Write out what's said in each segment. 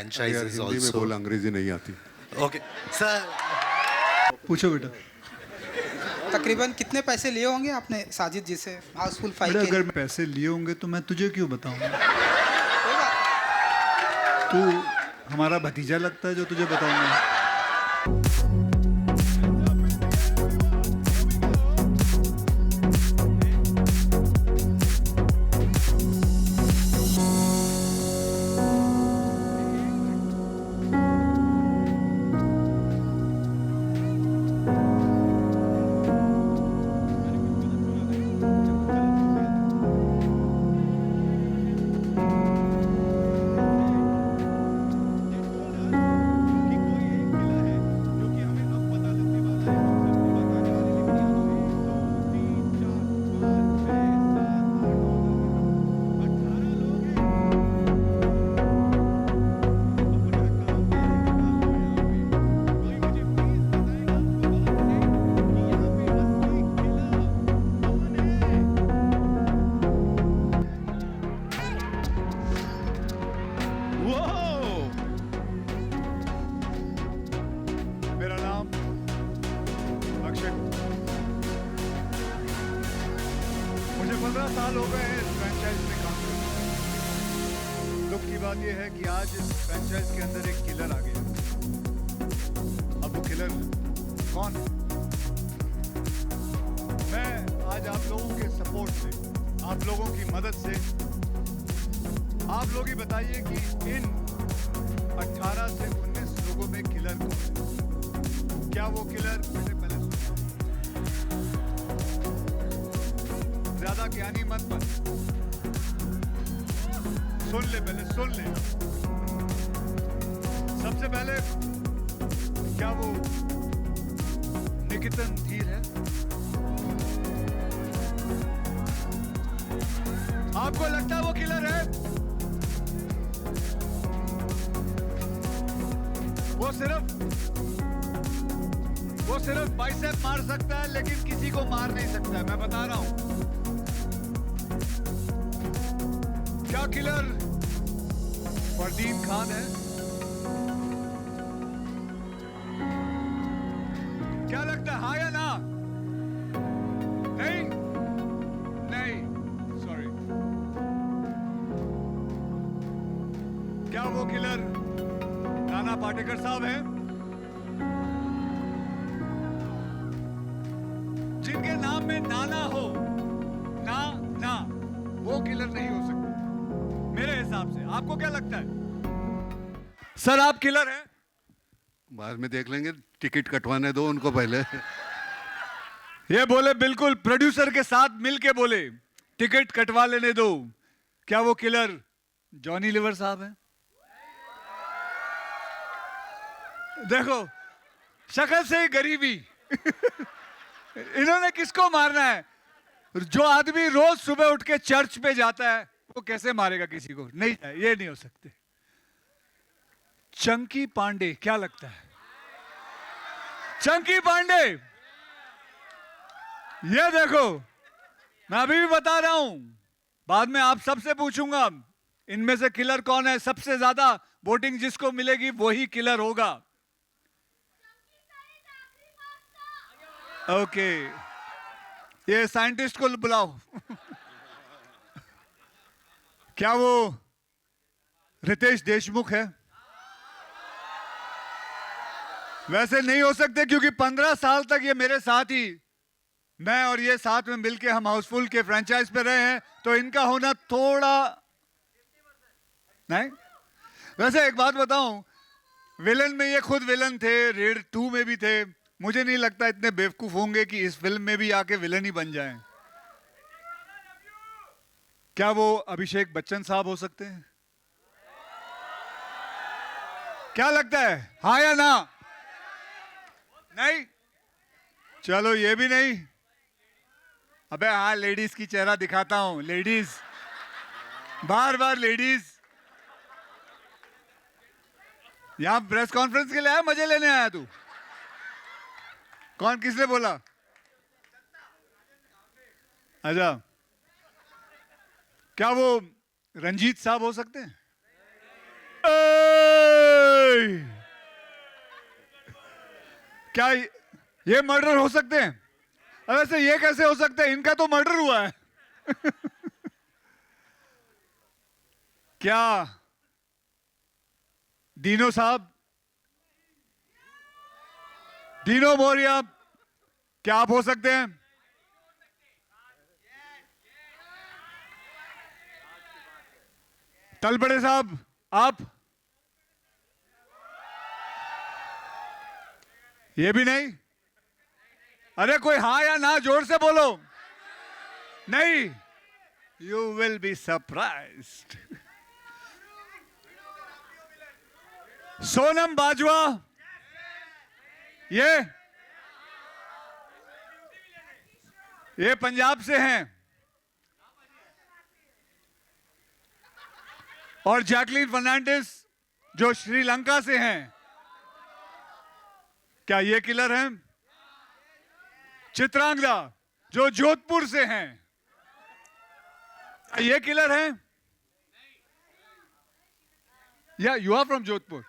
franchises Hindi में also. बोल, अंग्रेजी नहीं आती. Okay, sir. पूछो बेटा. तकरीबन कितने पैसे लिए होंगे आपने साजिद जी से हाउसफुल 5 बेटा के अगर लिए? पैसे लिए होंगे तो मैं तुझे क्यों बताऊंगा? कोई बात तू हमारा भतीजा लगता है जो तुझे बताऊंगा. मेरा नाम अक्षय. मुझे 15 साल हो गए हैं इस फ्रेंचाइज में काम करते. दुख की बात यह है कि आज इस फ्रेंचाइज के अंदर एक किलर आ गया. अब वो किलर कौन है? मैं आज आप लोगों के सपोर्ट से, आप लोगों की मदद से, आप लोग ही बताइए कि इन 18 से 19 लोगों में किलर कौन है? क्या वो किलर? मुझे पहले ज्यादा ज्ञानी मत बन, सुन ले, पहले सुन ले. सबसे पहले क्या वो निकितन धीर है? आपको लगता है वो किलर है? वो सिर्फ बाइसेप मार सकता है लेकिन किसी को मार नहीं सकता है. मैं बता रहा हूं. क्या किलर फरदीन खान है? क्या लगता है, हाँ या ना? नहीं, नहीं, सॉरी. क्या वो किलर नाना पाटेकर साहब हैं? जिनके नाम में नाना हो, ना ना, वो किलर नहीं हो सकते मेरे हिसाब से. आपको क्या लगता है? सर आप किलर हैं? बाद में देख लेंगे, टिकट कटवाने दो उनको पहले. ये बोले, बिल्कुल प्रोड्यूसर के साथ मिलके बोले टिकट कटवा लेने दो. क्या वो किलर जॉनी लीवर साहब हैं? देखो शक्ल से ही गरीबी. इन्होंने किसको मारना है? जो आदमी रोज सुबह उठ के चर्च पे जाता है वो कैसे मारेगा किसी को? नहीं, ये नहीं हो सकते. चंकी पांडे, क्या लगता है? चंकी पांडे, ये देखो, मैं अभी भी बता रहा हूं, बाद में आप सबसे पूछूंगा इनमें से किलर कौन है. सबसे ज्यादा वोटिंग जिसको मिलेगी वही किलर होगा. ओके, ये साइंटिस्ट को बुलाओ. क्या वो रितेश देशमुख है? वैसे नहीं हो सकते क्योंकि 15 साल तक ये मेरे साथ ही, मैं और ये साथ में मिलके हम हाउसफुल के फ्रेंचाइज पे रहे हैं, तो इनका होना थोड़ा नहीं. वैसे एक बात बताऊं, विलन में ये खुद विलन थे, रेड 2 में भी थे. मुझे नहीं लगता इतने बेवकूफ होंगे कि इस फिल्म में भी आके विलन ही बन जाएं. क्या वो अभिषेक बच्चन साहब हो सकते हैं? क्या लगता है, हाँ या ना? नहीं, चलो ये भी नहीं. अबे हाँ, लेडीज की चेहरा दिखाता हूं. लेडीज, बार बार लेडीज. यहां प्रेस कॉन्फ्रेंस के लिए आया, मजे लेने आया तू? कौन, किसने बोला? अच्छा, क्या वो रंजीत साहब हो सकते हैं? क्या ये मर्डर हो सकते हैं? अब ऐसे ये कैसे हो सकते हैं? इनका तो मर्डर हुआ है। क्या दीनो साहब, दीनो बोरिया, क्या आप हो सकते हैं? तलबड़े साहब, आप? ये भी नहीं? अरे कोई हाँ या ना जोर से बोलो। नहीं, you will be surprised. Sonam Bajwa, ये पंजाब से हैं। और जैकलीन फर्नांडिस जो श्रीलंका से हैं। क्या ये किलर हैं? चित्रांगदा जो जोधपुर से हैं, ये किलर हैं? या you are from Jodhpur?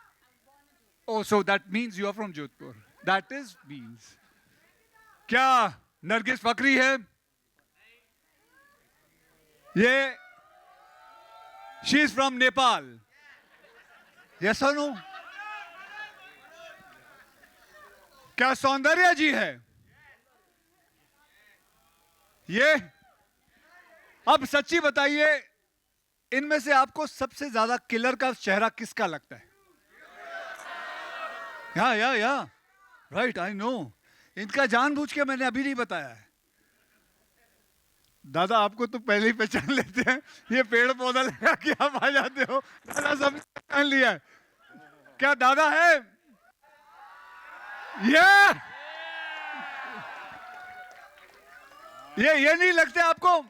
Oh, so that means you are from Jodhpur. That is means. क्या नरगिस फकरी है? ये she is from Nepal. Yes or no? क्या सौंदर्या जी है? ये अब सच्ची बताइए, इनमें से आपको सबसे ज्यादा किलर का चेहरा किसका लगता है? या राइट, आई नो। इनका जानबूझ के मैंने अभी नहीं बताया है। दादा आपको तो पहले ही पहचान लेते हैं, ये पेड़ पौधा लगा के आप आ जाते हो। दादा सब पहचान लिया है। क्या दादा है? ये नहीं लगते आपको?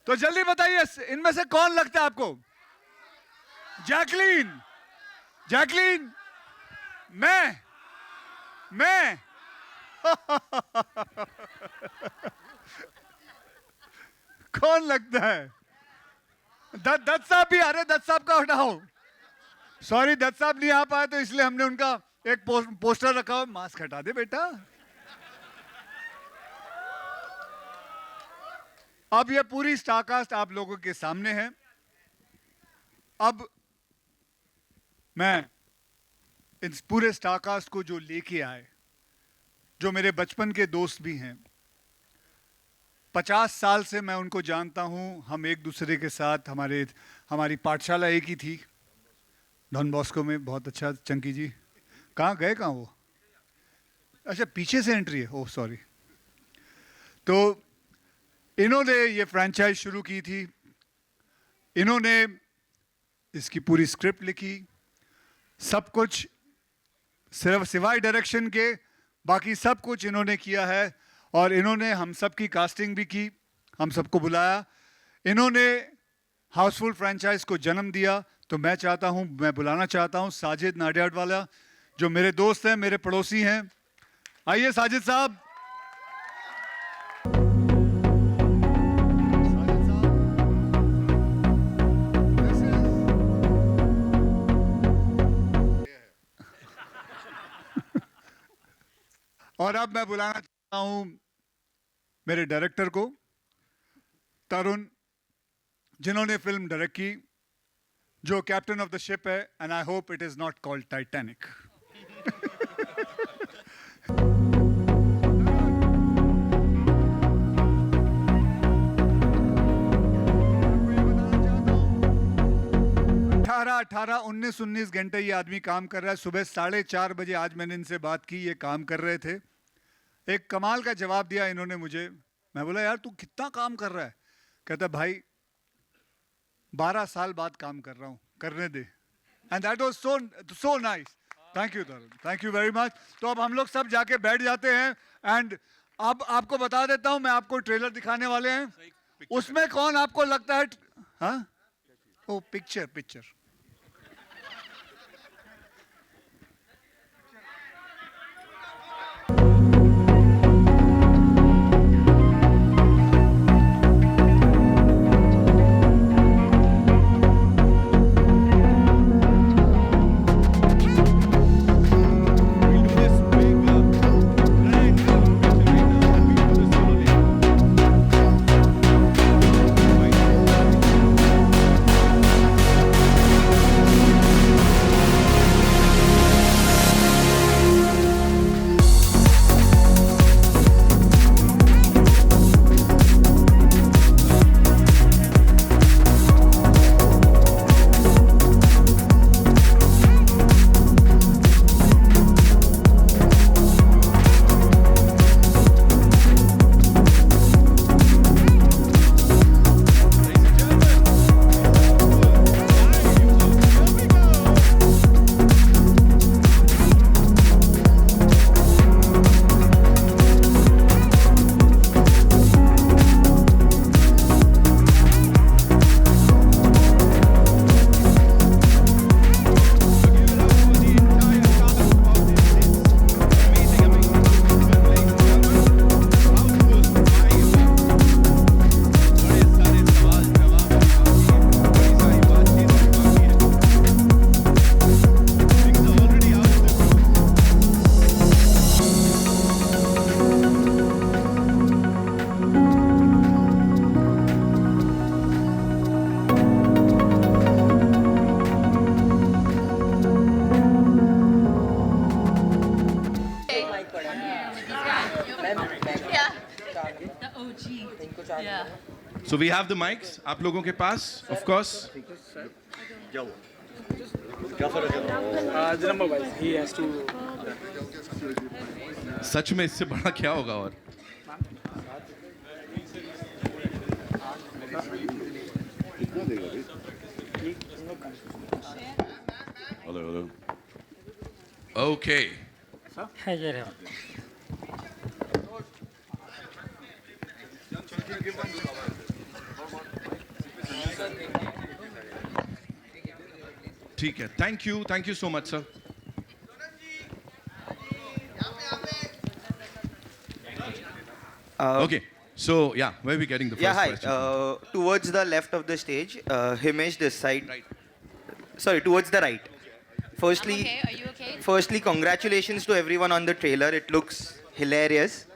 तो जल्दी बताइए, इनमें से कौन लगता है आपको? जैकलीन, जैकलीन, मैं कौन लगता है? दत्त साहब भी? अरे दत्त साहब का हटाओ, सॉरी दत्त साहब नहीं आ पाए तो इसलिए हमने उनका एक पोस्टर रखा हुआ। मास्क हटा दे बेटा। अब ये पूरी स्टारकास्ट आप लोगों के सामने है। अब मैं इस पूरे स्टारकास्ट को जो लेके आए, जो मेरे बचपन के दोस्त भी हैं, 50 साल से मैं उनको जानता हूं। हम एक दूसरे के साथ, हमारी पाठशाला एक ही थी, डॉन बॉस्को में। बहुत अच्छा चंकी जी, कहाँ गए? कहाँ वो? अच्छा पीछे से एंट्री है, ओह सॉरी। तो इन्होंने ये फ्रेंचाइज शुरू की थी, इन्होंने इसकी पूरी स्क्रिप्ट लिखी, सब कुछ, सिर्फ सिवाय डायरेक्शन के बाकी सब कुछ इन्होंने किया है। और इन्होंने हम सब की कास्टिंग भी की, हम सबको बुलाया। इन्होंने हाउसफुल फ्रेंचाइज को जन्म दिया। तो मैं बुलाना चाहता हूं साजिद नाडियाडवाला, जो मेरे दोस्त हैं, मेरे पड़ोसी हैं। आइए साजिद साहब। और अब मैं बुलाना चाहता हूं मेरे डायरेक्टर को, तरुण, जिन्होंने फिल्म डायरेक्ट की, जो कैप्टन ऑफ द शिप है। And I hope it is not called Titanic. अठारह 19 घंटे ये आदमी काम कर रहा है। सुबह 4:30 बजे आज मैंने इनसे बात की, ये काम कर रहे थे। एक कमाल का जवाब दिया इन्होंने मुझे। मैं बोला यार तू कितना काम कर रहा है? कहता भाई 12 साल बाद काम कर रहा हूँ, करने दे। And that was so nice. Thank you Tarun, thank you very much. तो अब हम लोग सब जाके बैठ जाते हैं। एंड अब आपको बता देता हूँ, मैं आपको ट्रेलर दिखाने वाले हैं। उसमें कौन आपको लगता है? हाँ, ओ picture. So we have the mics. आप लोगों के पास, of course. The number wise, he has to. सच में इससे बड़ा क्या होगा और? Hello Okay. ठीक है. Thank you so much, sir. Okay. So yeah, where are we getting the first Yeah, hi. question? Towards the left of the stage, Himesh this side. Right. Sorry, towards the right. Firstly, I'm okay. Are you okay? firstly, congratulations to everyone on the trailer. It looks hilarious.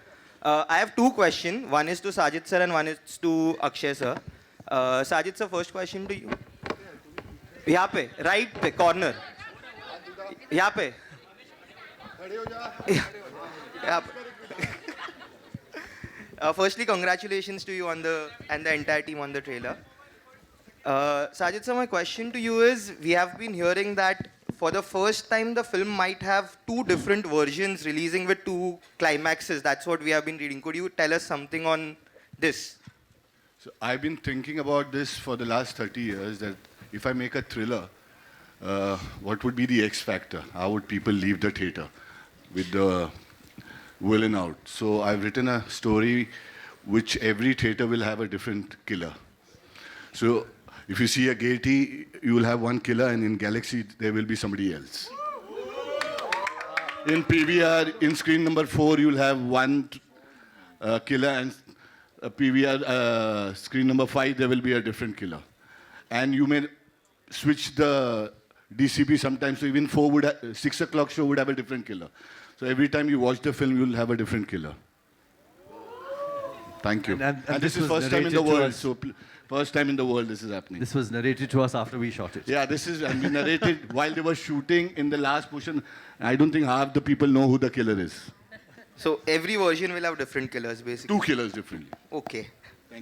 I have two questions. One is to Sajid sir and one is to Akshay sir. Sajid sir, first question to you. यहाँ पे, right पे, corner. यहाँ पे. यहाँ पे. Firstly, congratulations to you on the and the entire team on the trailer. Sajid sir, my question to you is: we have been hearing that for the first time the film might have two different versions releasing with two climaxes. That's what we have been reading. Could you tell us something on this? So I've been thinking about this for the last 30 years, that if I make a thriller, what would be the X factor? How would people leave the theater with the villain out? So I've written a story which every theater will have a different killer. So if you see a Gaiety, you will have one killer, and in Galaxy there will be somebody else. In PVR, in screen number 4, you will have one killer, and PVR screen number 5, there will be a different killer. And you may switch the DCP sometimes, so even 6 o'clock show would have a different killer. So every time you watch the film, you will have a different killer. Thank you. And this is was first time in the narrated to world, us. so first time in the world this is happening. This was narrated to us after we shot it. Yeah, this is, and we narrated while they were shooting in the last portion. I don't think half the people know who the killer is. So every version will have different killers, basically. Two killers differently. Okay,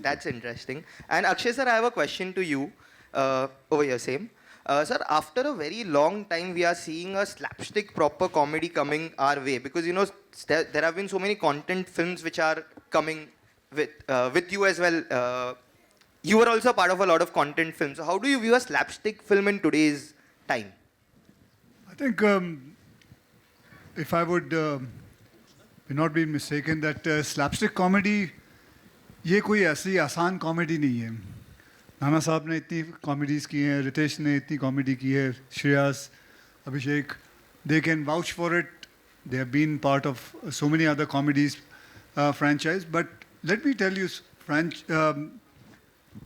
that's interesting. And Akshay sir, I have a question to you. Over here, same. Sir, after a very long time, we are seeing a slapstick proper comedy coming our way, because you know there have been so many content films which are coming with you as well. You are also part of a lot of content films. So how do you view a slapstick film in today's time? I think if I would not be mistaken, that slapstick comedy, ये कोई ऐसी आसान comedy नहीं है. नाना साहब ने इतनी comedies की हैं, रितेश ने इतनी कॉमेडी की है, श्रेयस, अभिषेक, they can vouch for it. They have been part of so many other comedies franchise. But let me tell you,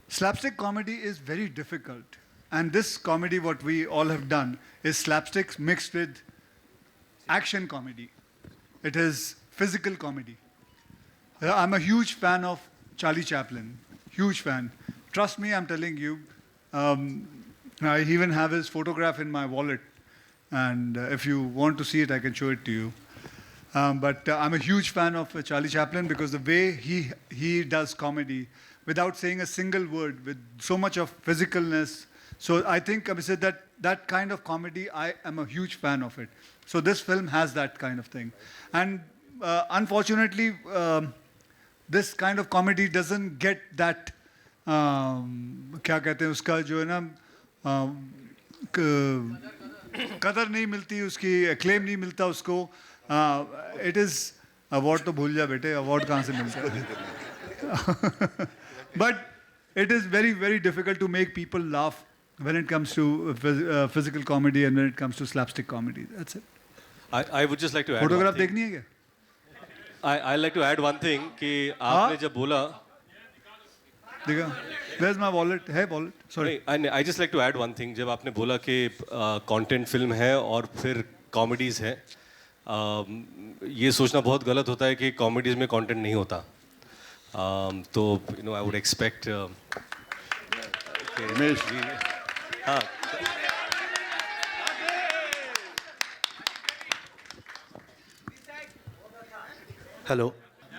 slapstick comedy is very difficult. And this comedy, what we all have done, is slapsticks mixed with action comedy. It is physical comedy. I'm a huge fan of Charlie Chaplin. Huge fan. Trust me, I'm telling you. I even have his photograph in my wallet. And if you want to see it, I can show it to you. But I'm a huge fan of Charlie Chaplin because the way he does comedy without saying a single word, with so much of physicalness. So I think, I said that kind of comedy, I am a huge fan of it. So this film has that kind of thing. And unfortunately, this kind of comedy doesn't get that, क्या कहते हैं उसका जो है ना, कदर नहीं मिलती उसकी, acclaim नहीं मिलता उसको. It is, award तो भूल जा बेटे, award कहाँ से मिलता है? But it is very, very difficult to make people laugh when it comes to physical comedy and when it comes to slapstick comedy. That's it. I would just like to add Photograph one thing. देखनी है क्या? I like to add one thing कि आपने जब बोला देखा? Where's my wallet? है wallet? Sorry. नहीं, I just like to add one thing. जब आपने बोला कि कंटेंट फिल्म है और फिर कॉमेडीज है, ये सोचना बहुत गलत होता है कि कॉमेडीज में कंटेंट नहीं होता. तो you know I would expect Ramesh, हाँ. Hello.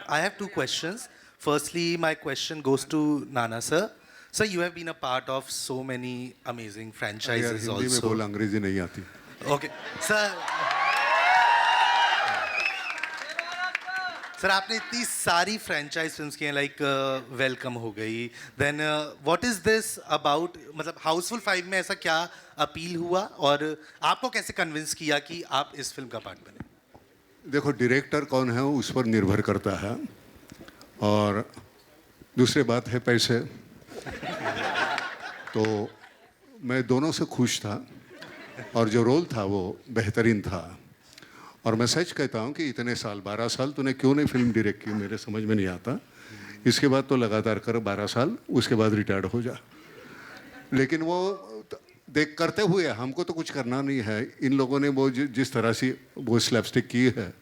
I have two questions. Firstly, my question goes to Nana sir. Sir, you have been a part of so many amazing यार franchises हिंदी में also. बोल, अंग्रेजी नहीं आती. Okay, sir. सर आपने इतनी सारी फ्रेंचाइज फिल्म्स की हैं लाइक वेलकम हो गई then what is this about मतलब हाउसफुल 5 में ऐसा क्या अपील हुआ और आपको कैसे कन्विंस किया कि आप इस फिल्म का पार्ट बने. देखो डायरेक्टर कौन है उस पर निर्भर करता है और दूसरी बात है पैसे. तो मैं दोनों से खुश था और जो रोल था वो बेहतरीन था और मैं सच कहता हूँ कि इतने साल 12 साल तूने क्यों नहीं फिल्म डायरेक्ट की मेरे समझ में नहीं आता. इसके बाद तो लगातार कर 12 साल उसके बाद रिटायर्ड हो जा. लेकिन वो देख करते हुए हमको तो कुछ करना नहीं है. इन लोगों ने वो जिस तरह से वो स्लैपस्टिक की है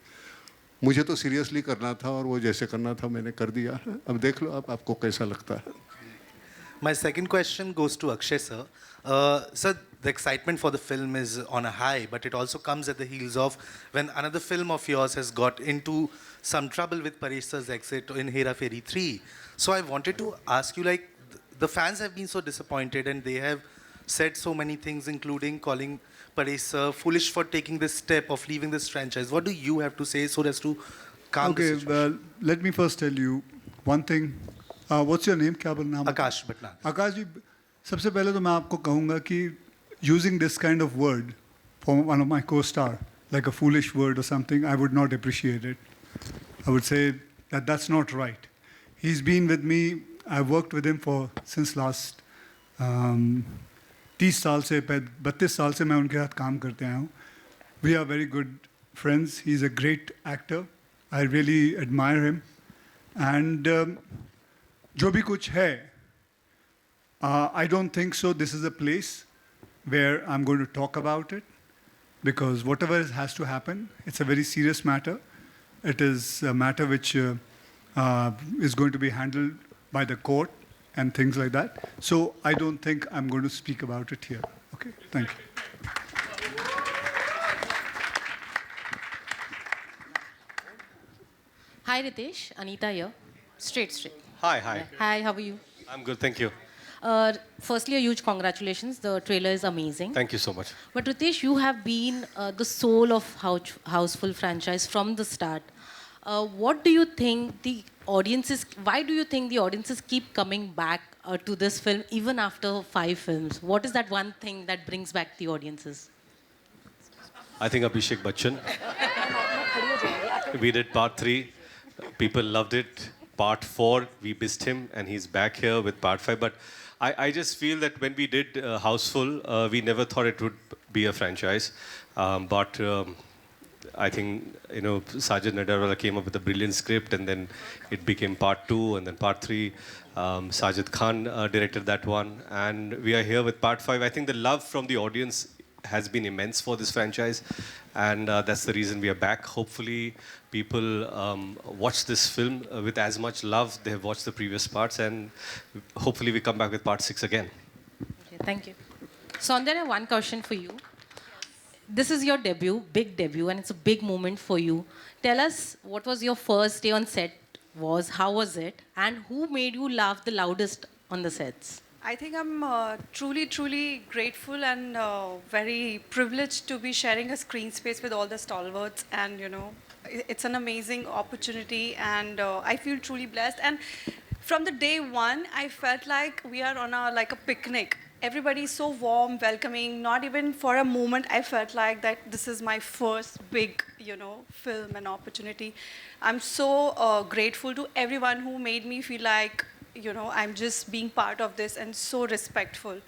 मुझे तो सीरियसली करना था और वो जैसे करना था मैंने कर दिया है. अब देख लो आपको कैसा लगता है. My second question goes to Akshay sir. Sir, the excitement for the film is on a high, but it also comes at the heels of when another film of yours has got into some trouble with Paresh sir's exit in Hera Fairy 3. So I wanted to ask you, like, the fans have been so disappointed and they have said so many things, including calling Paresh sir foolish for taking this step of leaving this franchise. What do you have to say so as to calm the Okay, situation? well, let me first tell you one thing. What's your name? क्या बोलना है? Akash Bhatnagar. आकाश जी, सबसे पहले तो मैं आपको कहूँगा कि using this kind of word for one of my co-star, like a foolish word or something, I would not appreciate it. I would say that that's not right. He's been with me. I've worked with him since last 30 साल से 32 साल से मैं उनके साथ काम करते आया हूँ. We are very good friends. He's a great actor. I really admire him. And जो भी कुछ है, I don't think so this is a place where I'm going to talk about it because whatever has to happen, it's a very serious matter. It is a matter which is going to be handled by the court and things like that. So I don't think I'm going to speak about it here. Okay, thank you. Hi Ritesh, Anita here. Straight. Hi. Hi, how are you? I'm good, thank you. Firstly, a huge congratulations. The trailer is amazing. Thank you so much. But Ritesh, you have been the soul of Houseful franchise from the start. What do you think the audiences? Why do you think the audiences keep coming back to this film even after 5 films? What is that one thing that brings back the audiences? I think Abhishek Bachchan. We did part 3. People loved it. Part 4, we missed him, and he's back here with part 5. But I just feel that when we did Houseful, we never thought it would be a franchise. But I think, Sajid Nadarwala came up with a brilliant script, and then it became part 2, and then part 3. Sajid Khan directed that one, and we are here with part 5. I think the love from the audience has been immense for this franchise, and that's the reason we are back. Hopefully, people watch this film with as much love they have watched the previous parts, and hopefully we come back with part 6 again. Okay, thank you. Saundarya, one question for you. This is your debut, big debut, and it's a big moment for you. Tell us what was your first day on set was, how was it, and who made you laugh the loudest on the sets? I think I'm truly grateful and very privileged to be sharing a screen space with all the stalwarts, and it's an amazing opportunity, and I feel truly blessed. And from the day one, I felt like we are on a picnic. Everybody is so warm, welcoming. Not even for a moment I felt like that this is my first big, film and opportunity. I'm so grateful to everyone who made me feel like, I'm just being part of this, and so respectful.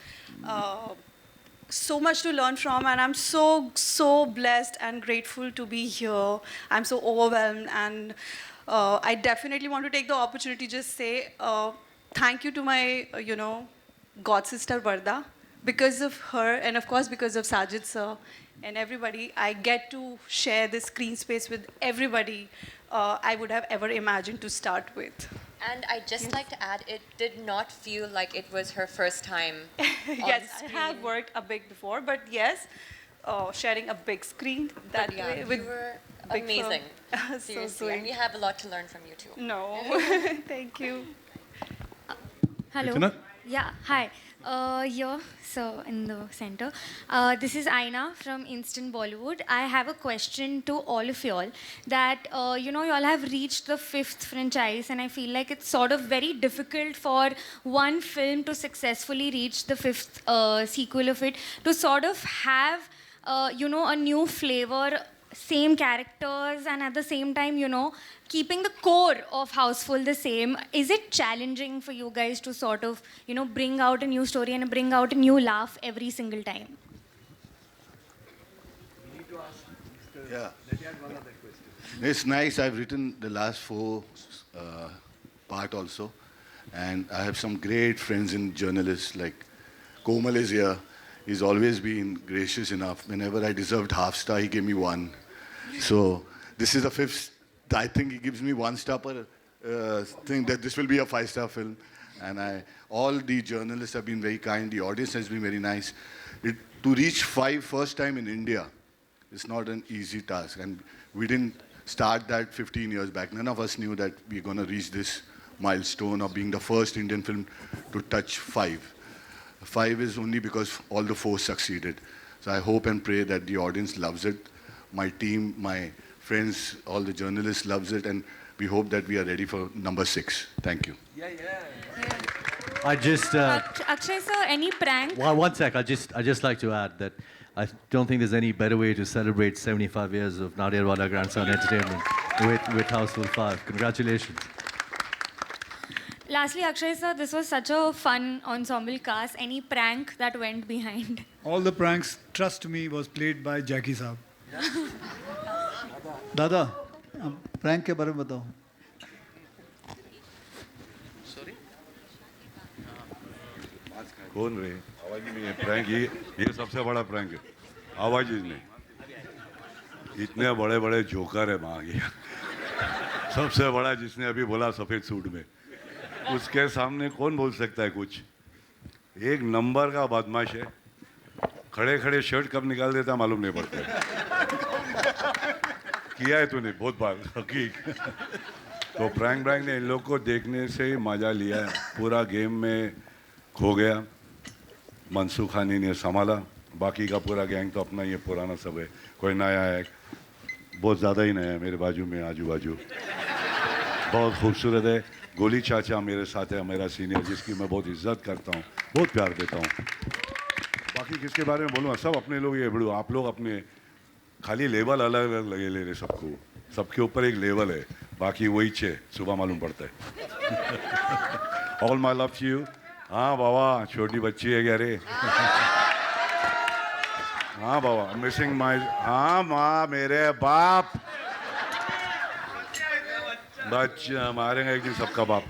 So much to learn from, and I'm so blessed and grateful to be here. I'm so overwhelmed, and I definitely want to take the opportunity to just say thank you to my, God sister Varda. Because of her, and of course because of Sajid sir and everybody, I get to share this screen space with everybody I would have ever imagined to start with. And I'd just like to add, it did not feel like it was her first time on Yes, I screen. have worked a bit before, but yes, sharing a big screen that But yeah, way you with were big film. amazing. So Seriously, and we sweet. have a lot to learn from you too. No, thank you. Hello. Itana? Yeah, hi. Here, so in the center. This is Aina from Instant Bollywood. I have a question to all of y'all that, you all have reached the 5th franchise, and I feel like it's sort of very difficult for one film to successfully reach the 5th sequel of it, to sort of have, a new flavor, same characters, and at the same time, keeping the core of Houseful the same. Is it challenging for you guys to sort of, bring out a new story and bring out a new laugh every single time? Yeah. It's nice. I've written the last 4 part also. And I have some great friends in journalists, like Komal is here. He's always been gracious enough. Whenever I deserved half star, he gave me 1. So this is the 5th. I think he gives me 1 star per thing that this will be a 5-star film. And all the journalists have been very kind. The audience has been very nice. To reach 5 first time in India is not an easy task. And we didn't start that 15 years back. None of us knew that we're going to reach this milestone of being the first Indian film to touch 5. 5 is only because all the 4 succeeded. So I hope and pray that the audience loves it. My team, my friends, all the journalists loves it, and we hope that we are ready for number 6. Thank you. I just Akshay sir, any prank? one sec. I just like to add that I don't think there's any better way to celebrate 75 years of Nadir Wala Grandson Entertainment with Houseful 5. Congratulations. Lastly, Akshay sir, this was such a fun ensemble cast. Any prank that went behind? All the pranks, trust me, was played by Jackie साहब. दादा, prank के बारे में बताओ. कौन रे? आवाज ही नहीं है. प्रैंक ये सबसे बड़ा प्रैंक है. आवाज ही नहीं. इतने बड़े बड़े जोकर है वहाँ गया. सबसे बड़ा जिसने अभी बोला सफेद सूट में. उसके सामने कौन बोल सकता है कुछ? एक नंबर का बदमाश है. खड़े खड़े शर्ट कब निकाल देता मालूम नहीं पड़ता. किया है तूने बहुत बार. हकीक. तो प्रैंक ने इन लोग को देखने से ही मजा लिया. पूरा गेम में खो गया. मनसूखानी ने संभाला. बाकी का पूरा गैंग तो अपना ये पुराना सब है. कोई नया है, बहुत ज़्यादा ही नया है. मेरे बाजू में आजू बाजू बहुत खूबसूरत है. गोली चाचा मेरे साथ है, मेरा सीनियर, जिसकी मैं बहुत इज्जत करता हूँ, बहुत प्यार देता हूँ. बाकी किसके बारे में बोलूँ? सब अपने लोग ये बड़ू. आप लोग अपने खाली लेवल अलग अलग लगे ले रहे सबको. सबके ऊपर एक लेवल है. बाकी वही 6 सुबह मालूम पड़ता है. All my love to you. हाँ बाबा, छोटी बच्ची है क्या रे? हाँ बाबा, मिसिंग माई. हाँ माँ, मेरे बाप. बच्चा मारेंगे एक दिन सबका बाप.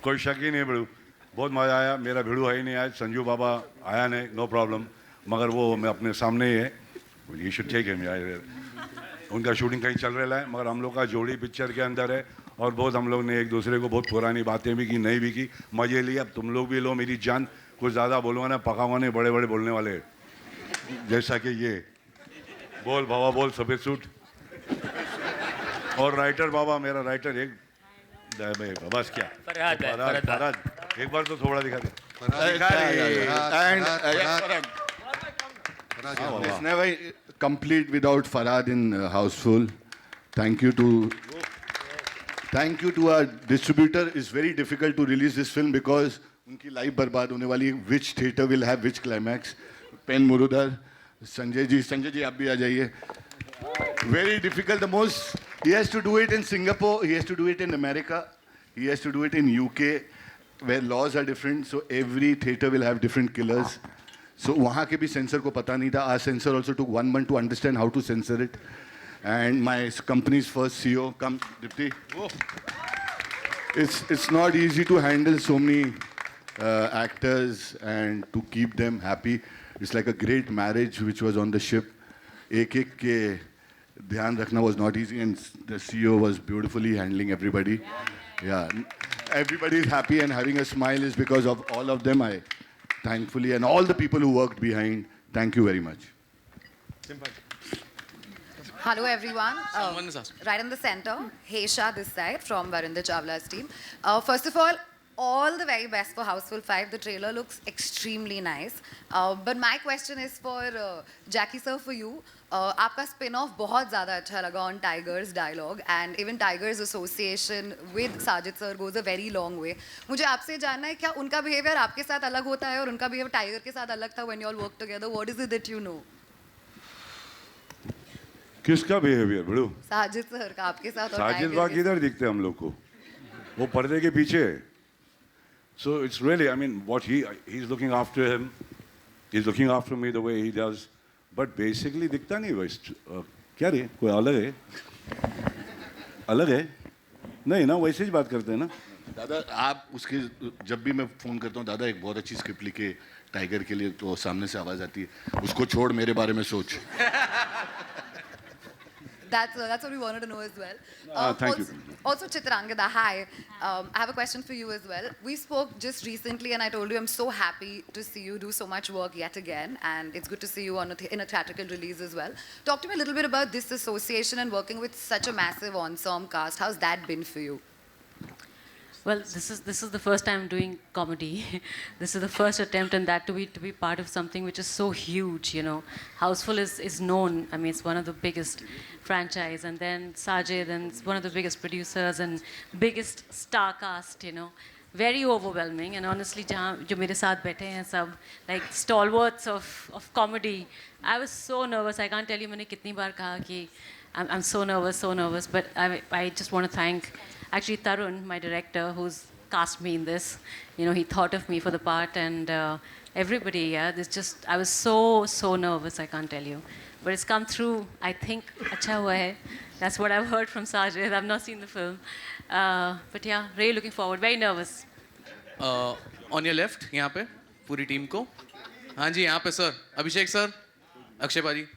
कोई शक ही नहीं. भिड़ू बहुत मज़ा आया. मेरा भिड़ू है ही नहीं आज. संजू बाबा आया नहीं, नो प्रॉब्लम. मगर वो मैं अपने सामने ही है. ये शुड टेक हिम. उनका शूटिंग कहीं चल रहा है, मगर हम लोग का जोड़ी पिक्चर के अंदर है. और बहुत हम लोग ने एक दूसरे को बहुत पुरानी बातें भी की, नहीं भी की, मज़े लिए. अब तुम लोग भी लो मेरी जान. कुछ ज़्यादा बोलूँगा ना, पकाऊंगा नहीं. बड़े बड़े बोलने वाले, जैसा कि ये बोल बाबा बोल सफ़ेद सूट. और राइटर बाबा, मेरा राइटर एक बस क्या फरहाद. एक बार तो थोड़ा दिखा दे. It's never complete without Farhad in Houseful. Thank you to our distributor. It's very difficult to release this film because उनकी लाइफ बर्बाद होने वाली. Which theater will have which climax? Pen Murudhar, Sanjay ji आप भी आ जाइए. Very difficult. The most, he has to do it in Singapore, he has to do it in America, he has to do it in UK, where laws are different. So every theater will have different killers. So वहाँ के भी censor को पता नहीं था. Our censor also took 1 month to understand how to censor it. And my company's first CEO, come Dipti. It's not easy to handle so many actors and to keep them happy. It's like a great marriage which was on the ship. एक के ध्यान रखना was not easy, and the CEO was beautifully handling everybody. Yeah, everybody is happy and having a smile is because of all of them. I thankfully, and all the people who worked behind. Thank you very much. Hello everyone. Someone is asking. Right in the center, Hesha this side from Varinder Chawla's team. First of all the very best for Houseful 5. The trailer looks extremely nice. But my question is for Jackie sir, for you. आपका spin-off बहुत ज़्यादा अच्छा लगा on Tiger's dialogue and even Tiger's association with Sajid sir goes a very long way. मुझे आपसे जानना है क्या उनका behavior आपके साथ अलग होता है और उनका behavior Tiger के साथ अलग था when you all work together? What is it that you know? किसका बिहेवियर बड़ू? साजिद सर का आपके साथ और साजिद Tiger वाह के किधर दिखते हैं हम लोग को? वो पर्दे के पीछे है. So it's really, I mean, what he's looking after him, he's looking after me the way he does, but basically दिखता नहीं वो. क्या रे? कोई अलग है? अलग है? नहीं ना, वैसे ही बात करते हैं ना. दादा आप उसके जब भी मैं फ़ोन करता हूँ दादा एक बहुत अच्छी स्क्रिप्ट लिखे टाइगर के लिए तो सामने से आवाज़ आती है उसको छोड़ मेरे बारे में सोच. That's what we wanted to know as well. Thank you. Also, Chitrangada, hi. I have a question for you as well. We spoke just recently, and I told you I'm so happy to see you do so much work yet again, and it's good to see you in a theatrical release as well. Talk to me a little bit about this association and working with such a massive ensemble cast. How's that been for you? Well, this is the first time doing comedy. This is the first attempt, and that to be part of something which is so huge. You know, Houseful is known. I mean, it's one of the biggest franchise, and then Sajid, and it's one of the biggest producers and biggest star cast. You know, very overwhelming. And honestly, जो मेरे साथ बैठे हैं सब like stalwarts of comedy. I was so nervous. I can't tell you मैंने कितनी बार कहा कि I'm so nervous. But I just want to thank. Actually, Tarun, my director, who's cast me in this, you know, he thought of me for the part, and everybody, yeah, I was so nervous, I can't tell you. But it's come through, I think, acha hua hai. That's what I've heard from Sajid. I've not seen the film. But yeah, really looking forward, very nervous. On your left, यहाँ पे, पूरी team को. हाँ जी, यहाँ पे sir, अभिषेक sir, Akshay भाजी.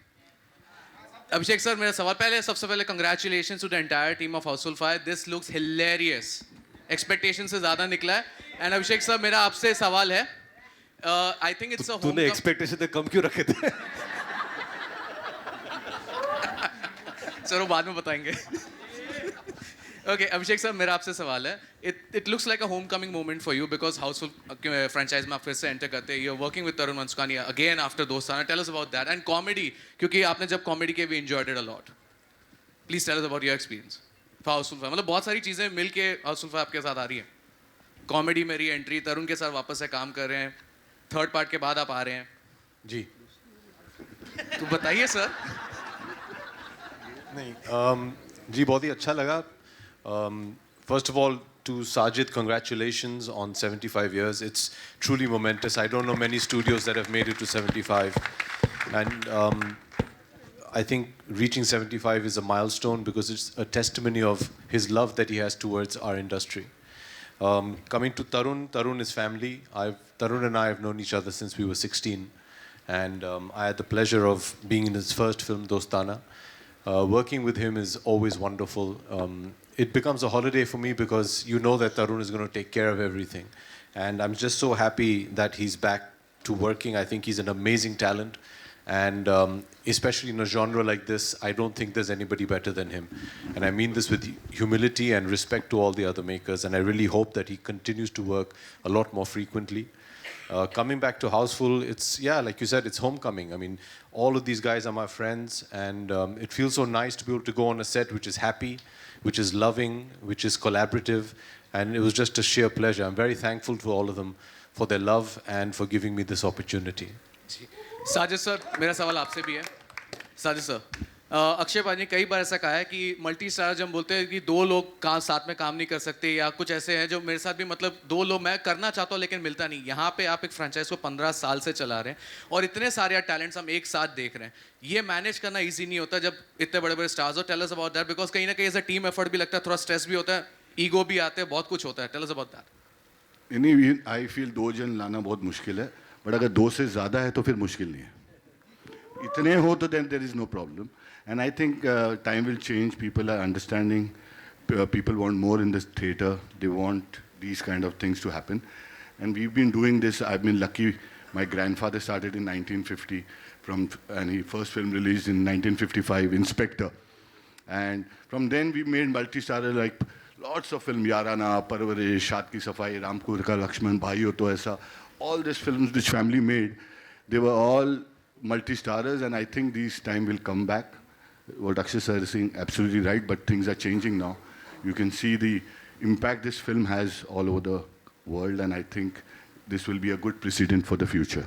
Abhishek sir, मेरा सवाल पहले सबसे पहले congratulations to the entire team of Houseful 5. This looks hilarious. Expectation से ज़्यादा निकला है. And Abhishek sir, मेरा आपसे सवाल है. I think it's a home. तूने expectation से कम क्यों रखे थे? सर वो बाद में बताएंगे. Okay, Abhishek sir, मेरा आपसे सवाल है. It looks like a homecoming moment for you because Houseful franchise में आप फिर से enter करते हैं. You're working with Tarun Mansukhani again after Dostana. Tell us about that. And comedy, क्योंकि आपने जब comedy के we enjoyed it a lot. Please tell us about your experience for Houseful 5. मतलब बहुत सारी चीज़ें मिल के Houseful 5 आपके साथ आ रही हैं. Comedy में re-entry, तरुण के साथ वापस से काम कर रहे हैं. Third part के बाद आप आ रहे हैं. जी. तो बताइए सर. नहीं, जी बहुत ही अच्छा लगा. First of all, to Sajid, congratulations on 75 years. It's truly momentous. I don't know many studios that have made it to 75. And I think reaching 75 is a milestone because it's a testimony of his love that he has towards our industry. Coming to Tarun is family. Tarun and I have known each other since we were 16. And I had the pleasure of being in his first film, Dostana. Working with him is always wonderful. It becomes a holiday for me because you know that Tarun is going to take care of everything. And I'm just so happy that he's back to working. I think he's an amazing talent. And especially in a genre like this, I don't think there's anybody better than him. And I mean this with humility and respect to all the other makers. And I really hope that he continues to work a lot more frequently. Coming back to Houseful, it's, yeah, like you said, it's homecoming. I mean, all of these guys are my friends, and it feels so nice to be able to go on a set which is happy, which is loving, which is collaborative, and it was just a sheer pleasure. I'm very thankful to all of them for their love and for giving me this opportunity. Sajid sir, मेरा सवाल आपसे भी है. Sajid sir, Akshay भाजी ने कई बार ऐसा कहा है कि मल्टी स्टार जब हम बोलते हैं कि दो लोग साथ में काम नहीं कर सकते या कुछ ऐसे हैं जो मेरे साथ भी मतलब दो लोग मैं करना चाहता हूँ लेकिन मिलता नहीं. यहाँ पे आप एक फ्रेंचाइज को 15 साल से चला रहे हैं और इतने सारे टैलेंट्स हम एक साथ देख रहे हैं. ये मैनेज करना ईजी नहीं होता जब इतने बड़े बड़े स्टार्स हो. Tell us about that because कहीं ना कहीं एज अ टीम एफर्ट भी लगता है, थोड़ा स्ट्रेस भी होता है, ईगो भी आते हैं, बहुत कुछ होता है. Tell us about that. I feel 2 जन लाना बहुत मुश्किल है, बट अगर 2 से ज़्यादा है तो फिर मुश्किल नहीं है. इतने हो तो then there is no problem. And I think time will change. People are understanding. People want more in this theater. They want these kind of things to happen. And we've been doing this. I've been lucky My grandfather started in 1950 and he first film released in 1955, Inspector. And from then we made multi-starrer like lots of films, Yarana, Parvarish, Shaad Ki Safai, Ramkur Ka Lakshman, Bhai Ho To Aisa. All these films which family made, they were all multi-starrers, and I think these time will come back. What Akshay sir is saying, absolutely right, but things are changing now. You can see the impact this film has all over the world, and I think this will be a good precedent for the future.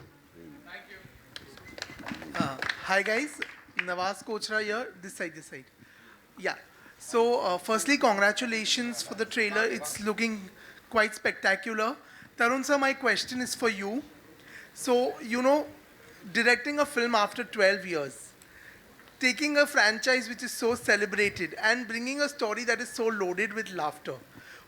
Hi guys, Nawaz Kochra here, this side. Yeah, so firstly, congratulations for the trailer. It's looking quite spectacular. Tarun sir, my question is for you. So, you know, directing a film after 12 years, taking a franchise which is so celebrated and bringing a story that is so loaded with laughter.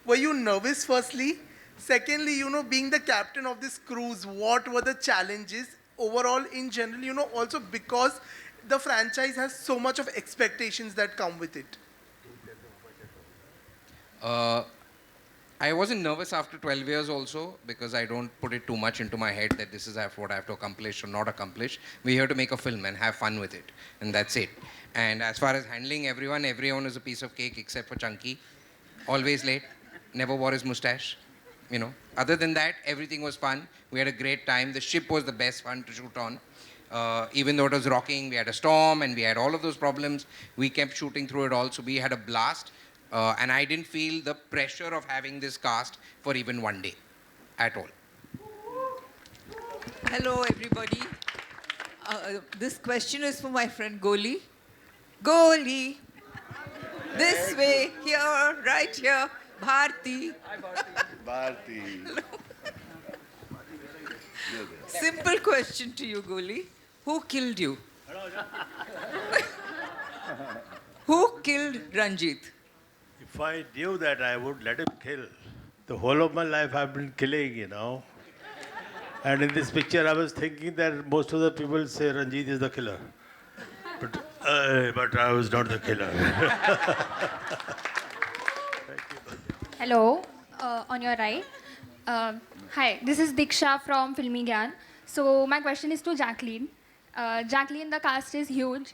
Were you nervous firstly? Secondly, you know, being the captain of this cruise, what were the challenges overall in general, you know, also because the franchise has so much of expectations that come with it? I wasn't nervous after 12 years also because I don't put it too much into my head that this is what I have to accomplish or not accomplish. We're here to make a film and have fun with it, and that's it. And as far as handling everyone is a piece of cake except for Chunky. Always late, never wore his mustache, you know. Other than that, everything was fun. We had a great time. The ship was the best fun to shoot on. Even though it was rocking, we had a storm and we had all of those problems. We kept shooting through it all, so we had a blast. And I didn't feel the pressure of having this cast for even one day at all. Hello, everybody. This question is for my friend Goli. Goli! This way, here, right here. Bharti. Hi, Bharti. Simple question to you, Goli. Who killed you? Who killed Ranjit? If I knew that, I would let him kill. The whole of my life I've been killing, you know. And in this picture, I was thinking that most of the people say Ranjit is the killer. But I was not the killer. Hello, on your right. Hi, this is Diksha from Filmi Gyan. So my question is to Jacqueline. Jacqueline, the cast is huge.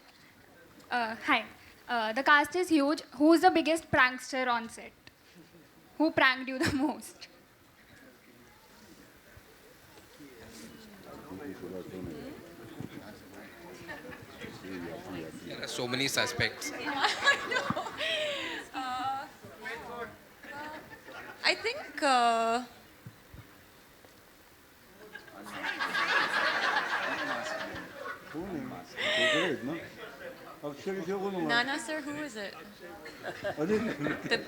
Hi. The cast is huge. Who's the biggest prankster on set? Who pranked you the most? There are so many suspects. I think Nana sir, who is it? The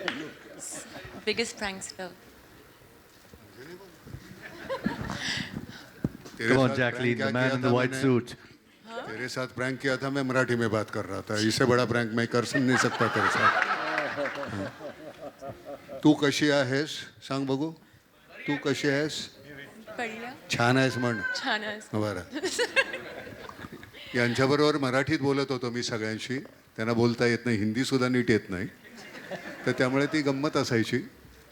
biggest prankster. Come on, Jacqueline, the man in the white suit. तेरे साथ prank किया था, मैं मराठी में बात कर रहा था. इससे बड़ा प्रैंक मैं कर नहीं सकता तेरे साथ. तू कशी आहेस सांग बघू. तू कशी आहेस. छान आहेस म्हण. छान आहेस. बरं. यांच्याबरोबर मराठीत बोलत होतो मी सगळ्यांशी. त्यांना बोलता येत नाही, हिंदी सुद्धा नीट येत नाही. तर त्यामुळे ती गंमत असायची.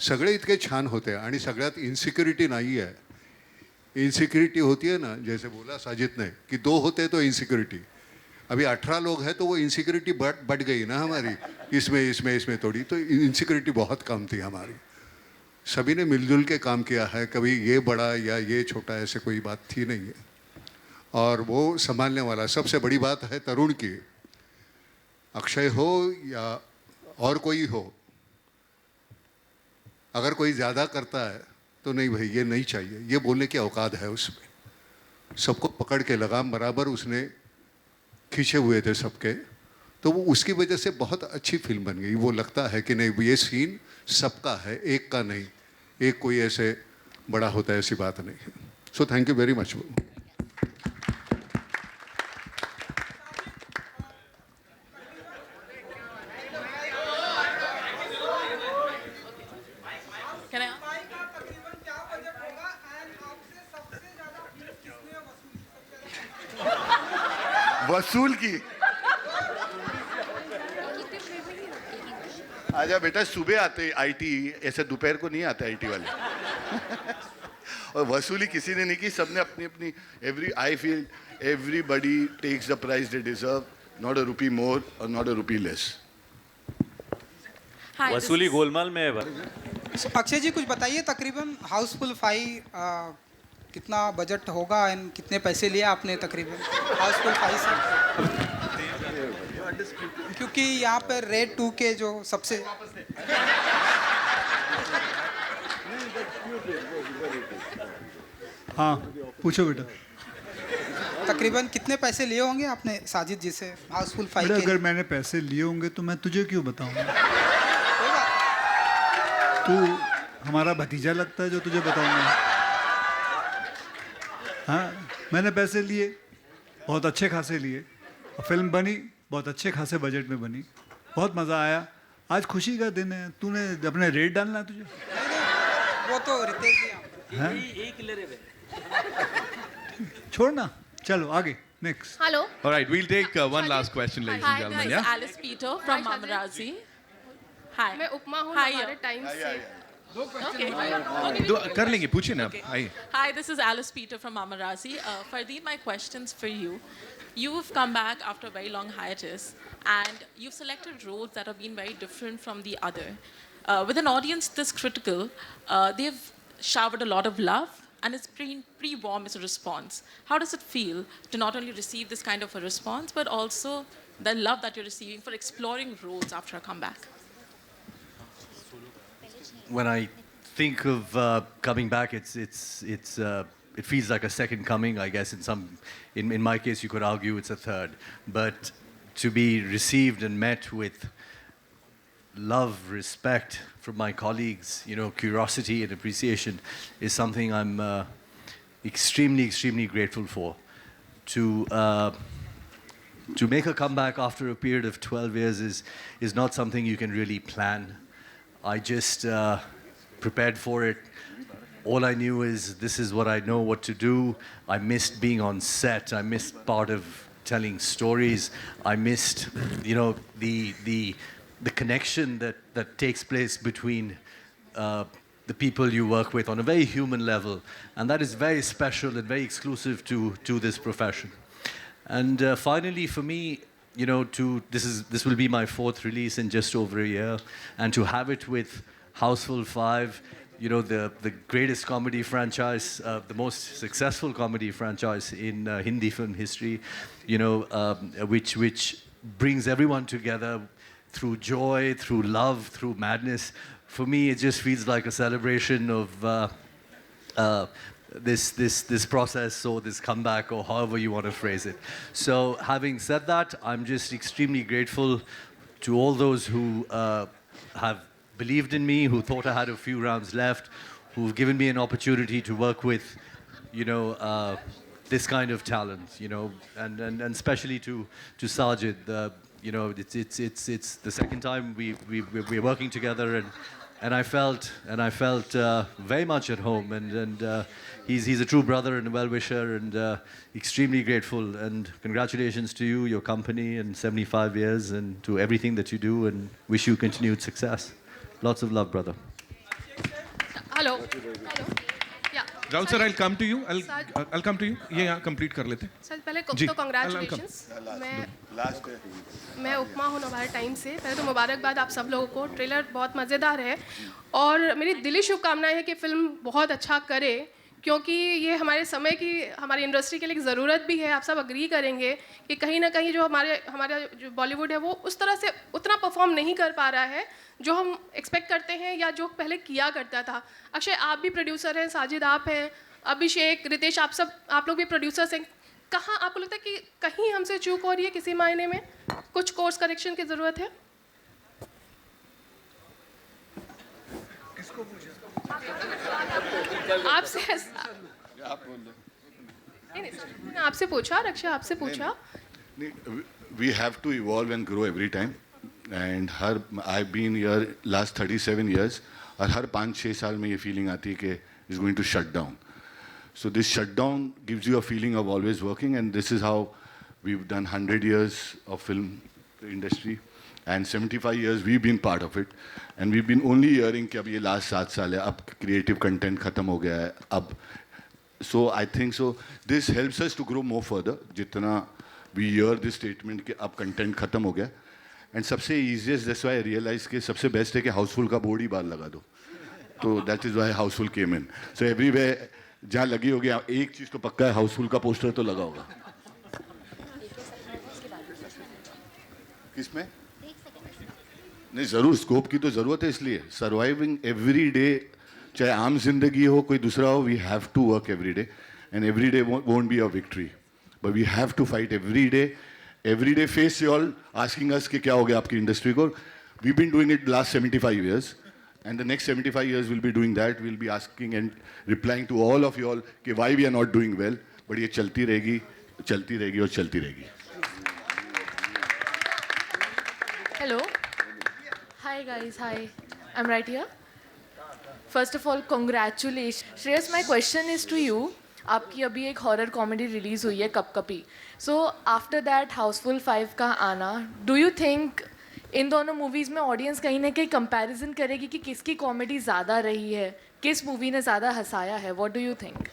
सगळे इतके छान होते आणि सगळ्यात इन्सिक्युरिटी नाही आहे. इनसिक्योरिटी होती है ना, जैसे बोला साजिद ने कि 2 होते तो इनसिक्योरिटी. अभी 18 लोग हैं तो वो इनसिक्योरिटी बढ़ गई ना हमारी. इसमें थोड़ी तो इनसिक्योरिटी बहुत कम थी हमारी. सभी ने मिलजुल के काम किया है. कभी ये बड़ा या ये छोटा ऐसे कोई बात थी नहीं है. और वो संभालने वाला सबसे बड़ी बात है तरुण की. अक्षय हो या और कोई हो, अगर कोई ज़्यादा करता है तो नहीं भाई ये नहीं चाहिए, ये बोलने की औकात है उसमें. सबको पकड़ के लगाम बराबर उसने खींचे हुए थे सबके. तो वो उसकी वजह से बहुत अच्छी फिल्म बन गई. वो लगता है कि नहीं ये सीन सबका है, एक का नहीं. एक कोई ऐसे बड़ा होता है ऐसी बात नहीं. So thank you very much. वसूल की. आजा बेटा, सुबह आते आईटी, ऐसे दोपहर को नहीं आते आईटी वाले. और वसूली किसी ने नहीं की, सबने अपनी अपनी I feel everybody takes the price they deserve, not a rupee more or not a rupee less. वसूली गोलमाल में है अक्षय जी कुछ बताइए, तकरीबन हाउसफुल 5 कितना बजट होगा एंड कितने पैसे लिए आपने तकरीबन हाउसफुल 5 से? क्योंकि यहाँ पर रेड 2 के जो सबसे हाँ पूछो बेटा। तकरीबन कितने पैसे लिए होंगे आपने साजिद जी से हाउसफुल 5 बेटा के? अगर मैंने पैसे लिए होंगे तो मैं तुझे क्यों बताऊंगा? तू हमारा भतीजा लगता है जो तुझे बताऊंगा। हाँ मैंने पैसे लिए, बहुत अच्छे खासे लिए, और फिल्म बनी बहुत अच्छे खासे बजट में बनी, बहुत मज़ा आया। आज खुशी का दिन है, तूने अपने रेट डालना है तुझे? वो तो रितेश जी हाँ? छोड़ना, चलो आगे next. Hello. All right, we'll take one last question, ladies and Hi, gentlemen. this Yeah. is Alice Peter from Mamarazi. Hi. मैं उपमा हूँ हमारे टाइम से. Okay. कर लेंगे, पूछिए ना आप, आइए. Hi, this is Alice Peter from Mamarazi. Fardeen, my question's for you. You've come back after a very long hiatus, and you've selected roles that have been very different from the other. With an audience this critical, they've showered a lot of love, and it's pretty warm as a response. How does it feel to not only receive this kind of a response, but also the love that you're receiving for exploring roles after a comeback? When I think of coming back, it feels like a second coming. I guess in my case, you could argue it's a third. But to be received and met with love, respect from my colleagues, curiosity and appreciation is something I'm extremely, extremely grateful for. To make a comeback after a period of 12 years is not something you can really plan. I just prepared for it. All I knew is this is what I know what to do. I missed being on set. I missed part of telling stories. I missed, the connection that takes place between the people you work with on a very human level. And that is very special and very exclusive to this profession. And finally, for me, this will be my 4th release in just over a year, and to have it with Houseful 5, the greatest comedy franchise, the most successful comedy franchise in Hindi film history, which brings everyone together through joy, through love, through madness. For me, it just feels like a celebration of this process, or this comeback, or however you want to phrase it. So having said that, I'm just extremely grateful to all those who have believed in me, who thought I had a few rounds left, who've given me an opportunity to work with, this kind of talent, and especially to Sajid. It's the second time we're working together, and I felt very much at home, and he's a true brother and a well-wisher, and extremely grateful. And congratulations to you, your company, and 75 years, and to everything that you do, and wish you continued success. Lots of love, brother. Hello. Yeah. Rahul sir, I'll come to you. I'll come to you. ये यहाँ complete कर लेते हैं. Sir पहले जी, तो congratulations. मैं उपमा हूँ हमारे टाइम से. पहले तो मुबारकबाद आप सब लोगों को. ट्रेलर बहुत मज़ेदार है और मेरी दिली शुभकामनाएं है कि फिल्म बहुत अच्छा करे, क्योंकि ये हमारे समय की, हमारी इंडस्ट्री के लिए एक ज़रूरत भी है. आप सब अग्री करेंगे कि कहीं ना कहीं जो हमारा जो बॉलीवुड है वो उस तरह से उतना परफॉर्म नहीं कर पा रहा है जो हम एक्सपेक्ट करते हैं या जो पहले किया करता था. अक्षय, आप भी प्रोड्यूसर हैं, साजिद आप हैं, अभिषेक, रितेश, आप लोग भी प्रोड्यूसर्स हैं. कहाँ आपको लगता है कि कहीं हमसे चूक हो रही है, किसी मायने में कुछ कोर्स करेक्शन की ज़रूरत है? आपसे मैंने आपसे पूछा, रक्षा आपसे पूछा. We have to evolve and grow every time. And I've been here last 37 years. और हर 5-6 साल में ये feeling आती है कि it's going to shut down. So this shutdown gives you a feeling of always working, and this is how we've done 100 years of film industry, and 75 years we've been part of it, and we've been only hearing कि अब ये last 7 साल है, अब creative content खत्म हो गया है, अब So I think so. This helps us to grow more further. जितना we hear this statement कि अब content खत्म हो गया. And सबसे easiest, that's why I realized कि सबसे best है कि Houseful का board ही बाहर लगा दो. तो that is why Houseful came in. So everywhere जहाँ लगी होगी एक चीज़ तो पक्का है, Houseful का poster तो लगा होगा. किसमें? नहीं ज़रूर स्कोप की तो ज़रूरत है इसलिए सर्वाइविंग एवरी डे चाहे आम जिंदगी हो कोई दूसरा हो we have to work every day and every day won't be a victory but we have to fight every day face you all asking us कि क्या हो गया आपकी इंडस्ट्री को we been doing it last 75 years and the next 75 years we'll be doing that we'll be asking and replying to all of you all कि why we are not doing well but ये चलती रहेगी और चलती रहेगी. Hello. Hi guys, hi. I'm right here. First of all, congratulations. Shreyas, my question is to you. आपकी अभी एक हॉरर कॉमेडी रिलीज हुई है कपकपी. So after that हाउसफुल 5 का आना, do you think इन दोनों मूवीज़ में ऑडियंस कहीं ना कहीं कंपैरिजन करेगी कि किसकी कॉमेडी ज़्यादा रही है, किस मूवी ने ज़्यादा हंसाया है? What do you think?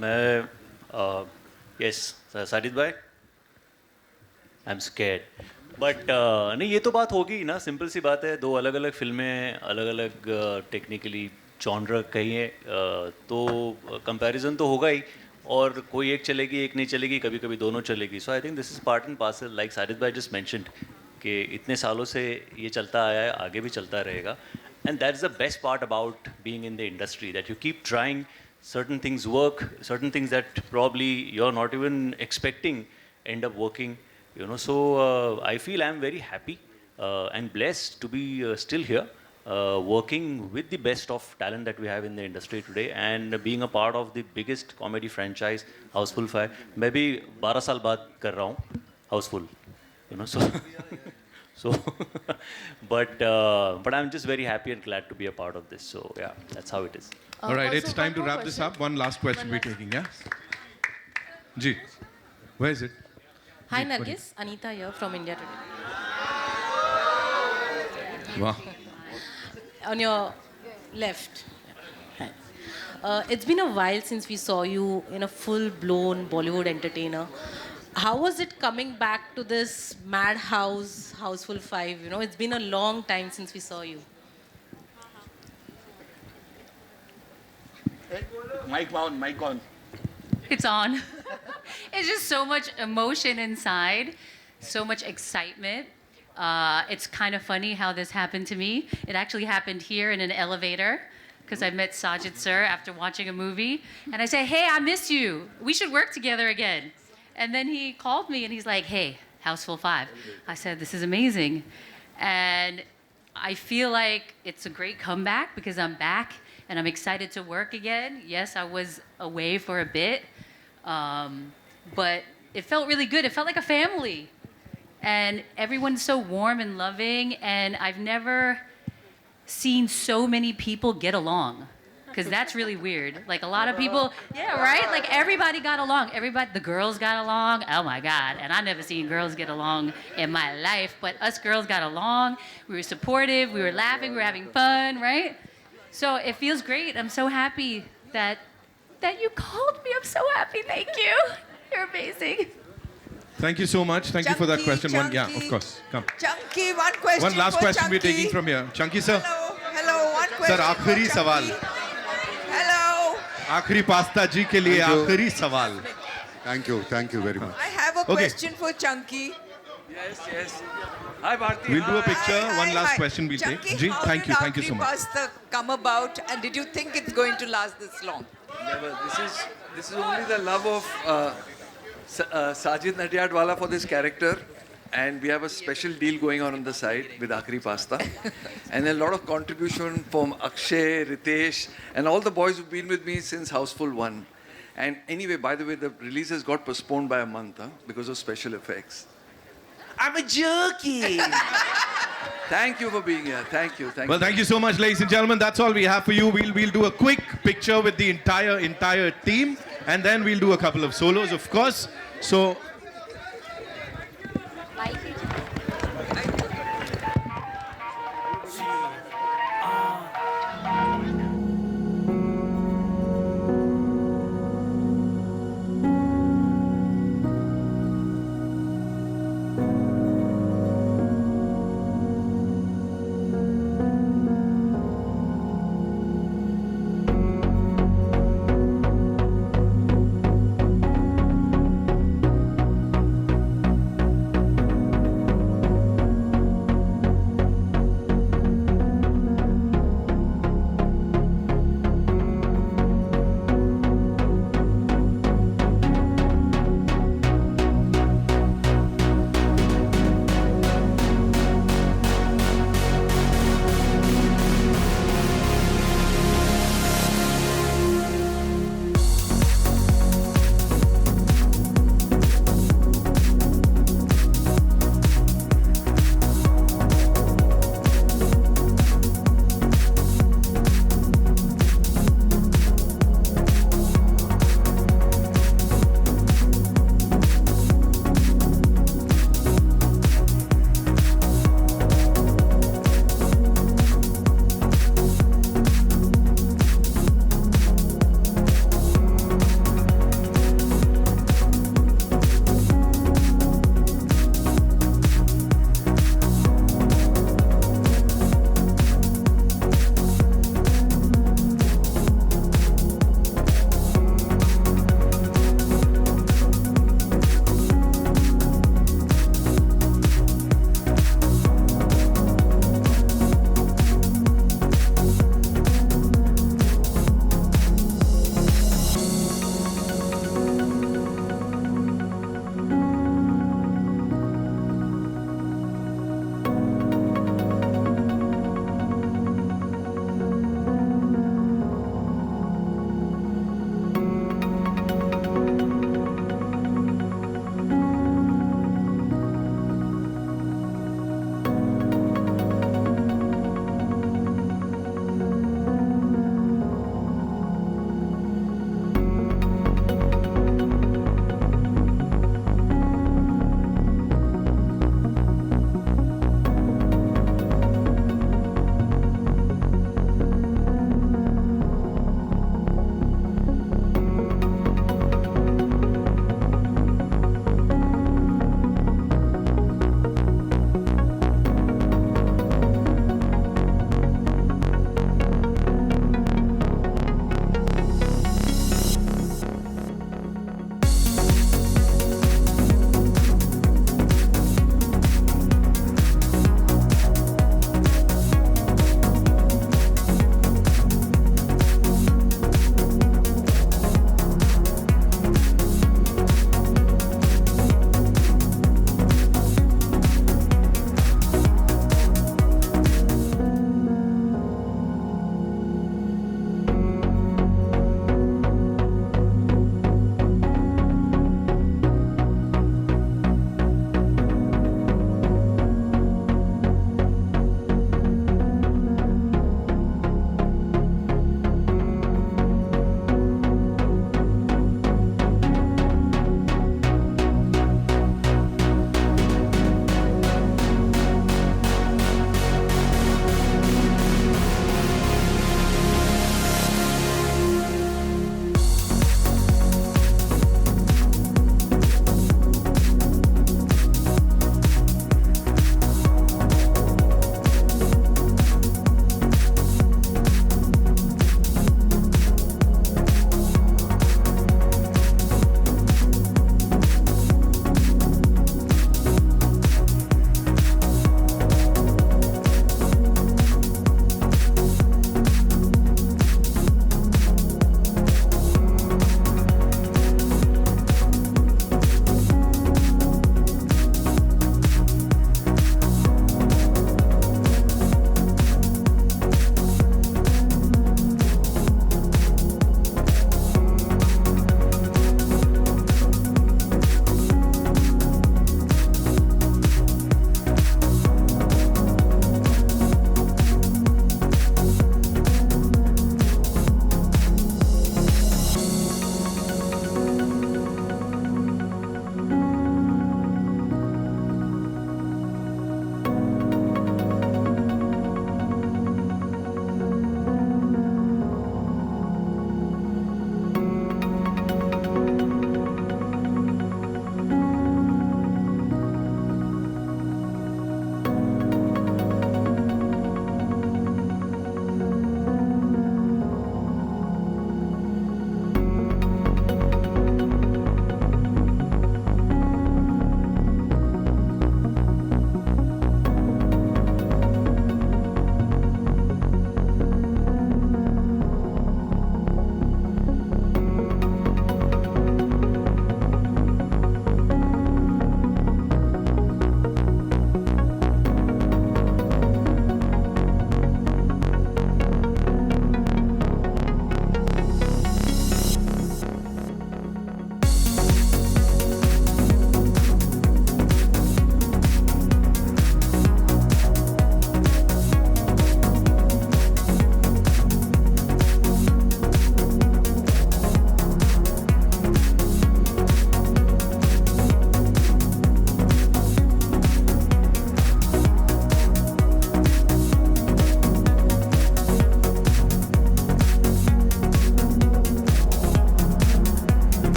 मैं यस साजिद भाई आई एम स्कैर्ड बट नहीं ये तो बात होगी ना सिंपल सी बात है दो अलग अलग फिल्में अलग अलग टेक्निकली जॉनर कहिए तो कंपैरिजन तो होगा ही और कोई एक चलेगी एक नहीं चलेगी कभी कभी दोनों चलेगी so I think this is part and parcel like Sajid भाई जस्ट मेंशन्ड कि इतने सालों से ये चलता आया है आगे भी चलता रहेगा and that is the best part about being in the industry that you keep trying certain things work, certain things that probably you're not even expecting end up working, you know. So I feel I'm very happy and blessed to be still here, working with the best of talent that we have in the industry today and being a part of the biggest comedy franchise, Houseful 5. मैं भी 12 साल बाद कर रहा हूँ Houseful, you know. So but I'm just very happy and glad to be a part of this. So yeah, that's how it is. All right, it's time to wrap this up. One last question we're taking, yeah? Ji, where is it? Hi Nargis, Anita here from India Today. Wow. On your left. Hi. It's been a while since we saw you in a full-blown Bollywood entertainer. How was it coming back to this madhouse, Houseful 5? You know, it's been a long time since we saw you. Mic on. It's on. It's just so much emotion inside, so much excitement. It's kind of funny how this happened to me. It actually happened here in an elevator because I met Sajid sir after watching a movie. And I said, hey, I miss you. We should work together again. And then he called me and he's like, hey, Houseful 5. I said, this is amazing. And I feel like it's a great comeback because I'm back and I'm excited to work again. Yes, I was away for a bit, but it felt really good. It felt like a family. And everyone's so warm and loving, and I've never seen so many people get along. Because that's really weird. Like a lot of people, yeah, right? Like everybody got along. Everybody, the girls got along. Oh my God. And I've never seen girls get along in my life, but us girls got along. We were supportive. We were laughing. We were having fun, right? So it feels great. I'm so happy that you called me. I'm so happy. Thank you. You're amazing. Thank you so much. Thank you for that question. One, yeah, of course. Come. Chunky, one question. One last for question Chunky. we're taking from here. Chunky sir. Hello, one question. Sir, आखिरी for सवाल. Chunky. Hello. आखिरी pasta जी के लिए आखिरी सवाल. Thank you very much. I have a question for Chunky. Yes. Hi Bharti. We'll do a picture. One last Hi. question we'll Chunky, take. Ji, how thank did you so much. Pasta come about, and did you think it's going to last this long? Never. This is only the love of Sajid Natyadwala for this character, and we have a special deal going on the side with Akhri Pasta, and a lot of contribution from Akshay, Ritesh, and all the boys who've been with me since Houseful 1. And anyway, by the way, the release has got postponed by a month because of special effects. I'm a jerky. Thank you for being here. Thank you. Well, thank you so much, ladies and gentlemen. That's all we have for you. We'll do a quick picture with the entire team, and then we'll do a couple of solos, of course. So